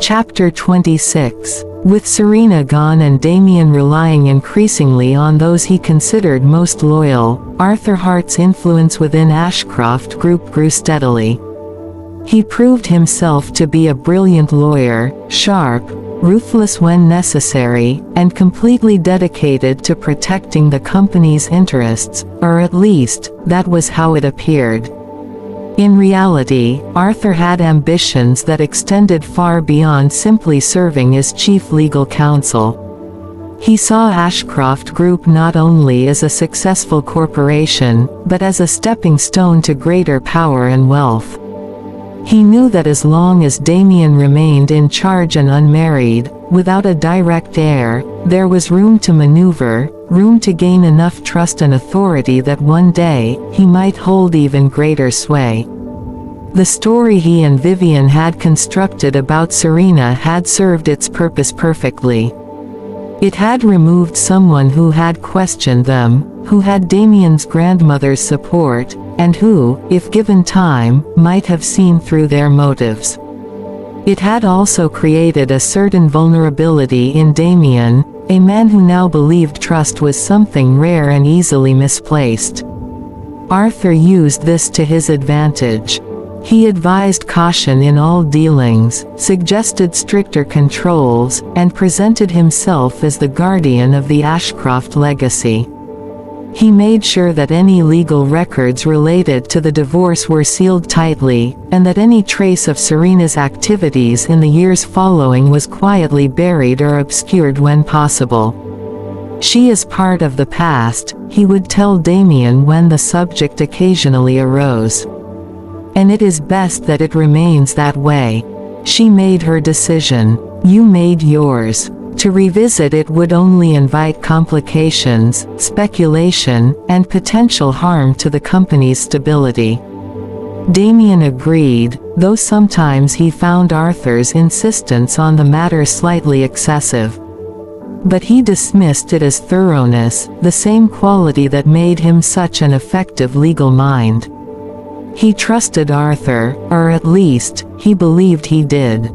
Chapter 26. With Serena gone and Damien relying increasingly on those he considered most loyal, Arthur Hart's influence within Ashcroft Group grew steadily. He proved himself to be a brilliant lawyer, sharp, ruthless when necessary, and completely dedicated to protecting the company's interests, or at least, that was how it appeared. In reality, Arthur had ambitions that extended far beyond simply serving as chief legal counsel. He saw Ashcroft Group not only as a successful corporation, but as a stepping stone to greater power and wealth. He knew that as long as Damien remained in charge and unmarried, without a direct heir, there was room to maneuver, room to gain enough trust and authority that one day, he might hold even greater sway. The story he and Vivian had constructed about Serena had served its purpose perfectly. It had removed someone who had questioned them, who had Damien's grandmother's support, and who, if given time, might have seen through their motives. It had also created a certain vulnerability in Damien, a man who now believed trust was something rare and easily misplaced. Arthur used this to his advantage. He advised caution in all dealings, suggested stricter controls, and presented himself as the guardian of the Ashcroft legacy. He made sure that any legal records related to the divorce were sealed tightly, and that any trace of Serena's activities in the years following was quietly buried or obscured when possible. "She is part of the past," he would tell Damien when the subject occasionally arose. "And it is best that it remains that way. She made her decision. You made yours. To revisit it would only invite complications, speculation, and potential harm to the company's stability." Damien agreed, though sometimes he found Arthur's insistence on the matter slightly excessive. But he dismissed it as thoroughness, the same quality that made him such an effective legal mind. He trusted Arthur, or at least, he believed he did.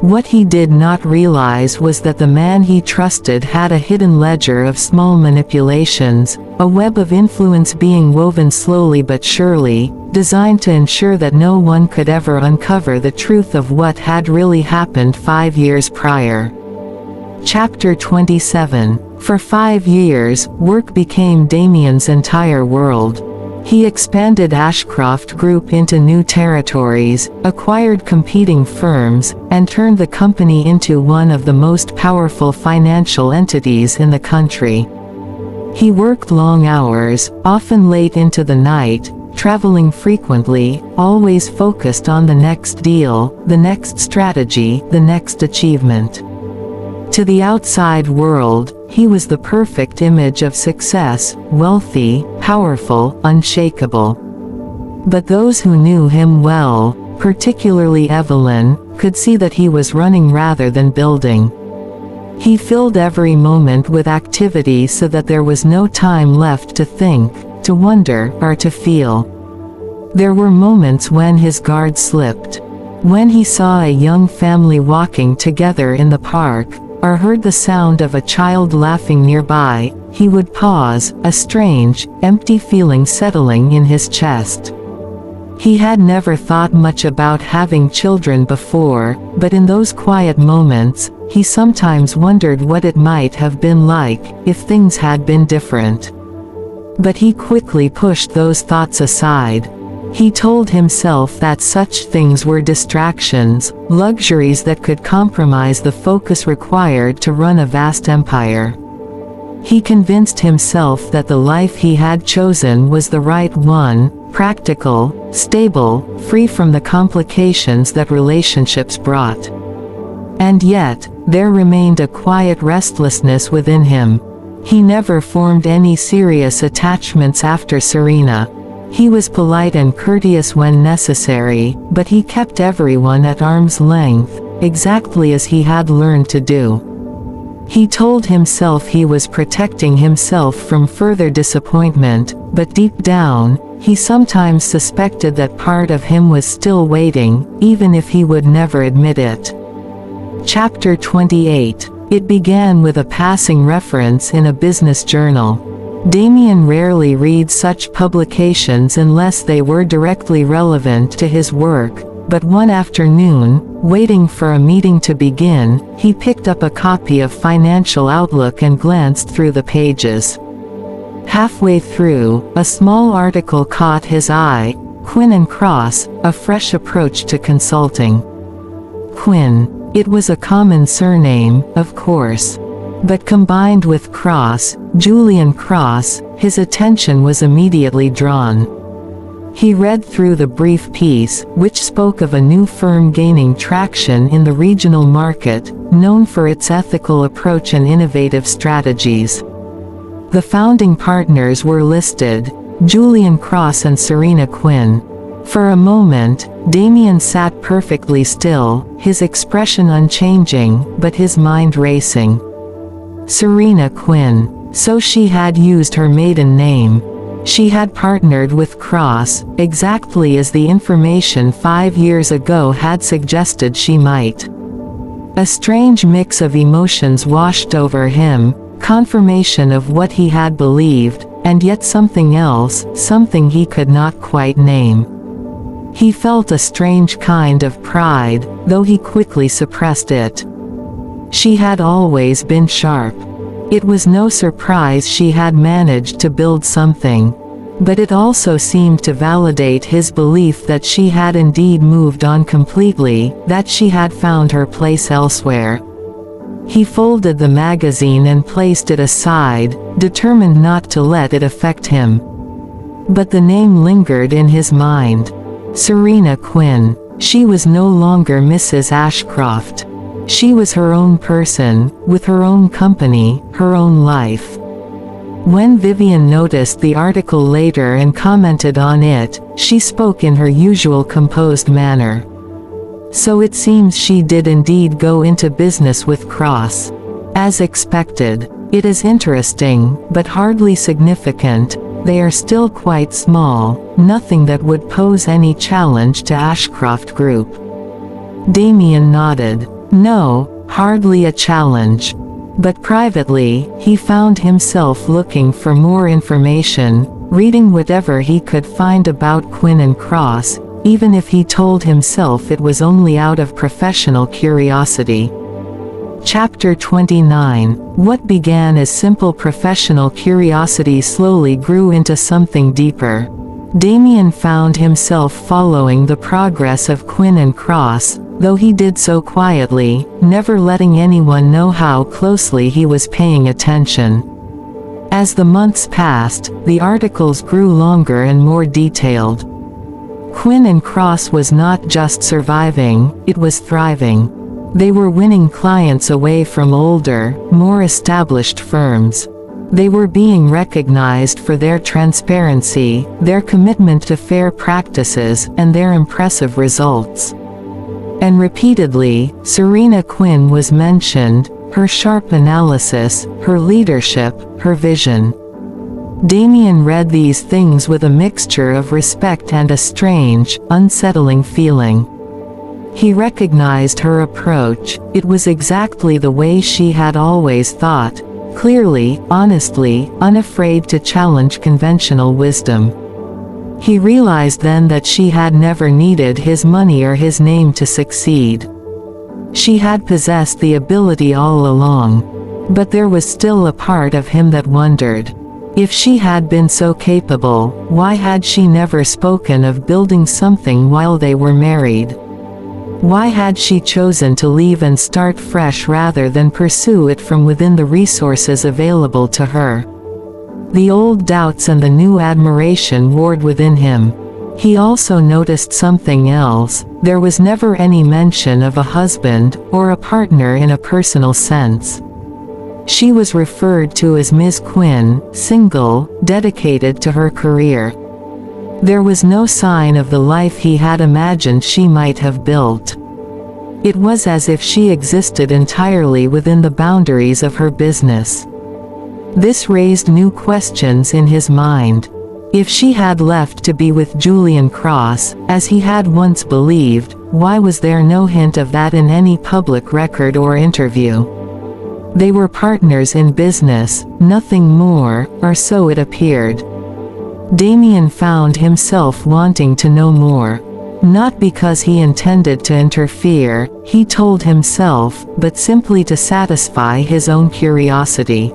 What he did not realize was that the man he trusted had a hidden ledger of small manipulations, a web of influence being woven slowly but surely, designed to ensure that no one could ever uncover the truth of what had really happened 5 years prior. Chapter 27. For 5 years, work became Damien's entire world. He expanded Ashcroft Group into new territories, acquired competing firms, and turned the company into one of the most powerful financial entities in the country. He worked long hours, often late into the night, traveling frequently, always focused on the next deal, the next strategy, the next achievement. To the outside world, he was the perfect image of success, wealthy, powerful, unshakable. But those who knew him well, particularly Evelyn, could see that he was running rather than building. He filled every moment with activity so that there was no time left to think, to wonder, or to feel. There were moments when his guard slipped. When he saw a young family walking together in the park, or heard the sound of a child laughing nearby, he would pause, a strange, empty feeling settling in his chest. He had never thought much about having children before, but in those quiet moments, he sometimes wondered what it might have been like, if things had been different. But he quickly pushed those thoughts aside. He told himself that such things were distractions, luxuries that could compromise the focus required to run a vast empire. He convinced himself that the life he had chosen was the right one, practical, stable, free from the complications that relationships brought. And yet, there remained a quiet restlessness within him. He never formed any serious attachments after Serena. He was polite and courteous when necessary, but he kept everyone at arm's length, exactly as he had learned to do. He told himself he was protecting himself from further disappointment, but deep down, he sometimes suspected that part of him was still waiting, even if he would never admit it. Chapter 28. It began with a passing reference in a business journal. Damien rarely reads such publications unless they were directly relevant to his work, but one afternoon, waiting for a meeting to begin, he picked up a copy of Financial Outlook and glanced through the pages. Halfway through, a small article caught his eye: Quinn & Cross, a fresh approach to consulting. Quinn. It was a common surname, of course. But combined with Cross, Julian Cross, his attention was immediately drawn. He read through the brief piece, which spoke of a new firm gaining traction in the regional market, known for its ethical approach and innovative strategies. The founding partners were listed: Julian Cross and Serena Quinn. For a moment, Damien sat perfectly still, his expression unchanging, but his mind racing. Serena Quinn. So she had used her maiden name. She had partnered with Cross, exactly as the information 5 years ago had suggested she might. A strange mix of emotions washed over him: confirmation of what he had believed, and yet something else, something he could not quite name. He felt a strange kind of pride, though he quickly suppressed it. She had always been sharp. It was no surprise she had managed to build something. But it also seemed to validate his belief that she had indeed moved on completely, that she had found her place elsewhere. He folded the magazine and placed it aside, determined not to let it affect him. But the name lingered in his mind. Serena Quinn. She was no longer Mrs. Ashcroft. She was her own person, with her own company, her own life. When Vivian noticed the article later and commented on it, she spoke in her usual composed manner. So it seems she did indeed go into business with Cross. As expected. It is interesting, but hardly significant. They are still quite small, nothing that would pose any challenge to Ashcroft Group. Damien nodded. No, hardly a challenge. But privately, he found himself looking for more information, reading whatever he could find about Quinn & Cross, even if he told himself it was only out of professional curiosity. Chapter 29. What began as simple professional curiosity slowly grew into something deeper. Damien found himself following the progress of Quinn & Cross, though he did so quietly, never letting anyone know how closely he was paying attention. As the months passed, the articles grew longer and more detailed. Quinn & Cross was not just surviving, it was thriving. They were winning clients away from older, more established firms. They were being recognized for their transparency, their commitment to fair practices, and their impressive results. And repeatedly, Serena Quinn was mentioned, her sharp analysis, her leadership, her vision. Damien read these things with a mixture of respect and a strange, unsettling feeling. He recognized her approach. It was exactly the way she had always thought, clearly, honestly, unafraid to challenge conventional wisdom. He realized then that she had never needed his money or his name to succeed. She had possessed the ability all along. But there was still a part of him that wondered. If she had been so capable, why had she never spoken of building something while they were married? Why had she chosen to leave and start fresh rather than pursue it from within the resources available to her? The old doubts and the new admiration warred within him. He also noticed something else: there was never any mention of a husband, or a partner in a personal sense. She was referred to as Ms. Quinn, single, dedicated to her career. There was no sign of the life he had imagined she might have built. It was as if she existed entirely within the boundaries of her business. This raised new questions in his mind. If she had left to be with Julian Cross, as he had once believed, why was there no hint of that in any public record or interview? They were partners in business, nothing more, or so it appeared. Damien found himself wanting to know more. Not because he intended to interfere, he told himself, but simply to satisfy his own curiosity.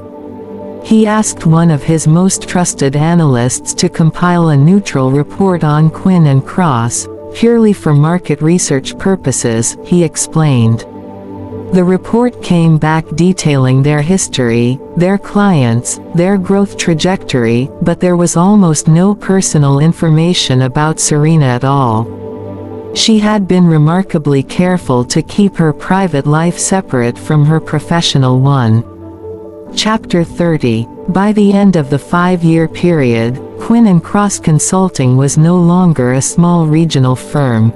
He asked one of his most trusted analysts to compile a neutral report on Quinn and Cross, purely for market research purposes, he explained. The report came back detailing their history, their clients, their growth trajectory, but there was almost no personal information about Serena at all. She had been remarkably careful to keep her private life separate from her professional one. Chapter 30. By the end of the 5-year period, Quinn & Cross Consulting was no longer a small regional firm.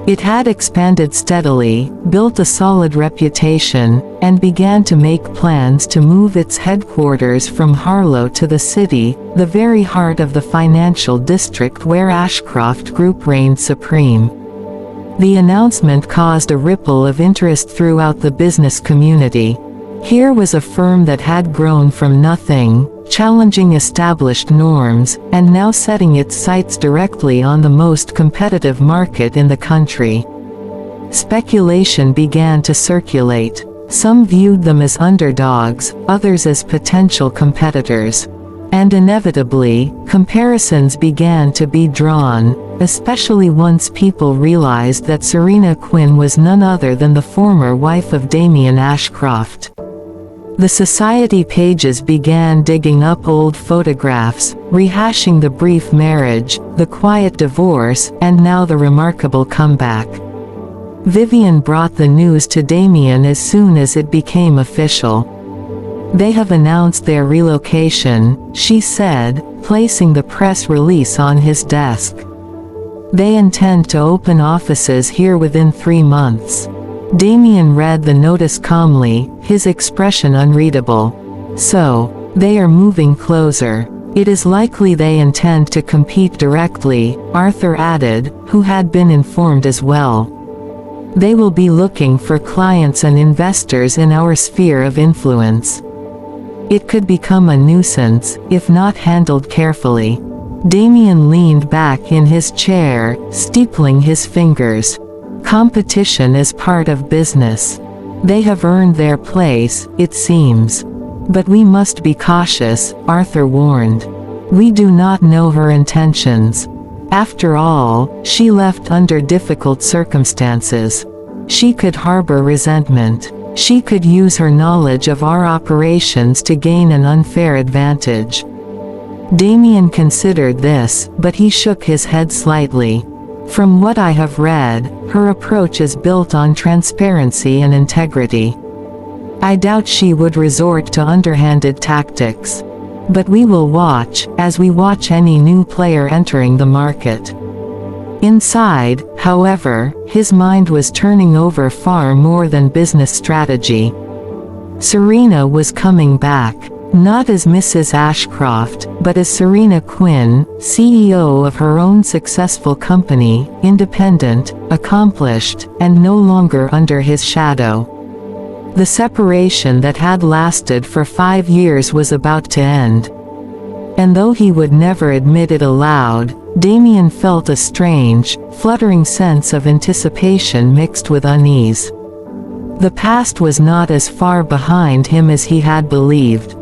It had expanded steadily, built a solid reputation, and began to make plans to move its headquarters from Harlow to the city, the very heart of the financial district where Ashcroft Group reigned supreme. The announcement caused a ripple of interest throughout the business community. Here was a firm that had grown from nothing, challenging established norms, and now setting its sights directly on the most competitive market in the country. Speculation began to circulate. Some viewed them as underdogs, others as potential competitors. And inevitably, comparisons began to be drawn, especially once people realized that Serena Quinn was none other than the former wife of Damien Ashcroft. The society pages began digging up old photographs, rehashing the brief marriage, the quiet divorce, and now the remarkable comeback. Vivian brought the news to Damien as soon as it became official. "They have announced their relocation," she said, placing the press release on his desk. "They intend to open offices here within 3 months." Damien read the notice calmly, his expression unreadable. "So, they are moving closer. It is likely they intend to compete directly," Arthur added, who had been informed as well. "They will be looking for clients and investors in our sphere of influence. It could become a nuisance, if not handled carefully." Damien leaned back in his chair, steepling his fingers. "Competition is part of business. They have earned their place, it seems. But we must be cautious," Arthur warned. "We do not know her intentions. After all, she left under difficult circumstances. She could harbor resentment. She could use her knowledge of our operations to gain an unfair advantage." Damien considered this, but he shook his head slightly. "From what I have read, her approach is built on transparency and integrity. I doubt she would resort to underhanded tactics. But we will watch, as we watch any new player entering the market." Inside, however, his mind was turning over far more than business strategy. Serena was coming back. Not as Mrs. Ashcroft, but as Serena Quinn, CEO of her own successful company, independent, accomplished, and no longer under his shadow. The separation that had lasted for 5 years was about to end. And though he would never admit it aloud, Damien felt a strange, fluttering sense of anticipation mixed with unease. The past was not as far behind him as he had believed.